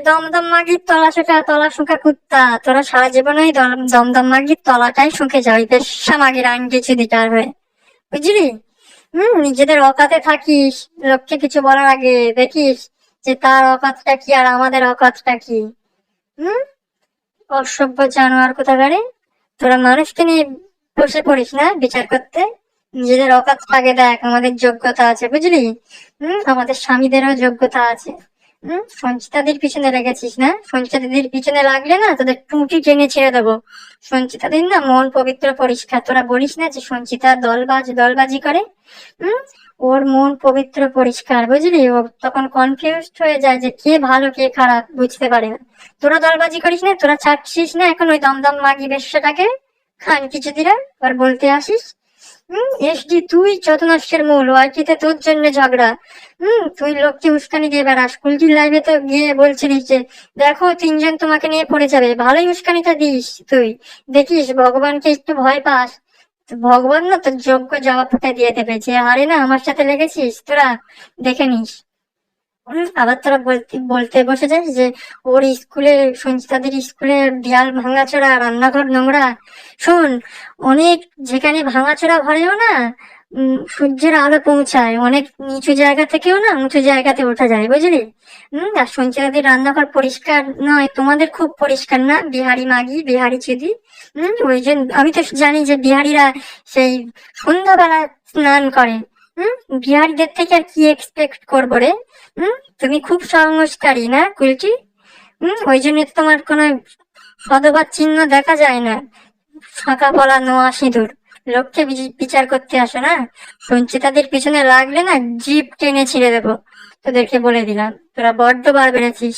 দমদম মাগির তলা শুকা কুত্তা, তোরা সারা জীবন ওই দমদম মাগির তলাটাই শুকে যাও, ওই বেশ্যা মাগির আঙ্গি চিদিটার হয়ে, বুঝলি? নিজেদের অকাতে থাকিস, লোককে কিছু বলার আগে দেখিস যে তার অকাতটা কি আর আমাদের অকাতটা কি। হুম অসভ্য জানোয়ার কোথাকারে। তোরা মানুষকে নিয়ে বসে পড়িস না বিচার করতে, নিজেদের অকাতটাকে দেখ, আমাদের যোগ্যতা আছে বুঝলি? আমাদের স্বামীদেরও যোগ্যতা আছে। সঞ্চিতাদির পিছনে লেগেছিস না, সঞ্চিতাদির পিছনে লাগলে না তোদের টুটি টেনে ছেড়ে দেবো। সঞ্চিতাদির না মন পবিত্র পরিষ্কার, তোরা বলিস না যে সঞ্চিতা দলবাজি করে। হুম ওর মন পবিত্র পরিষ্কার বুঝলি, ও তখন কনফিউজড হয়ে যায় যে কে ভালো কে খারাপ বুঝতে পারে না। তোরা দলবাজি করিস না, তোরা ছাড়ছিস না এখন ওই দমদম মাগি বেশ্যাটাকে, খান কিছু দিরা আর বলতে আসিস। এসডি তুই যত নষ্টের মূল, ওয়াইটিতে তোর জন্য ঝগড়া। তুই লোককে উস্কানি দিয়ে বেড়াস, কুলটির লাইভে তো গিয়ে বলছিলিস যে দেখো তিনজন তোমাকে নিয়ে পড়ে যাবে, ভালোই উস্কানিটা দিস তুই। দেখিস ভগবানকে একটু ভয় পাস, তো ভগবান না তোর যোগ্য জবাবটা দিয়ে দেবে যে আরে না আমার সাথে লেগেছিস তোরা, দেখে নিস। আবার তোরা বলতে বলতে বসে যাস যে ওর স্কুলে, সঞ্চিতাদের স্কুলে দেয়াল ভাঙাচোরা, রান্নাঘর নোংরা। শোন, অনেক যেখানে ভাঙাচোরা ঘরেও না সূর্যের আলো পৌঁছায়, অনেক নিচু জায়গা থেকেও না উঁচু জায়গাতে ওঠা যায় বুঝলি? আর সঞ্চিতাদের রান্নাঘর পরিষ্কার নয়, তোমাদের খুব পরিষ্কার না, বিহারি মাগি বিহারি চিদি। ওই যে আমি তো জানি যে বিহারিরা সেই সন্ধ্যাবেলা স্নান করে। বিহারিদের থেকে আর কি এক্সপেক্ট করবো রে? তুমি খুব সংস্কারী না কুলটি? ওই জন্য তো তোমার কোনো সদবার চিহ্ন দেখা যায় না, ফাঁকা বলা নোয়া সিঁদুর। লোককে বিচার করতে আসো না, সঞ্চিতাদের পিছনে লাগলে না জিপ টেনে ছিঁড়ে দেবো, তোদেরকে বলে দিলাম, তোরা বড্ড বার বেড়েছিস।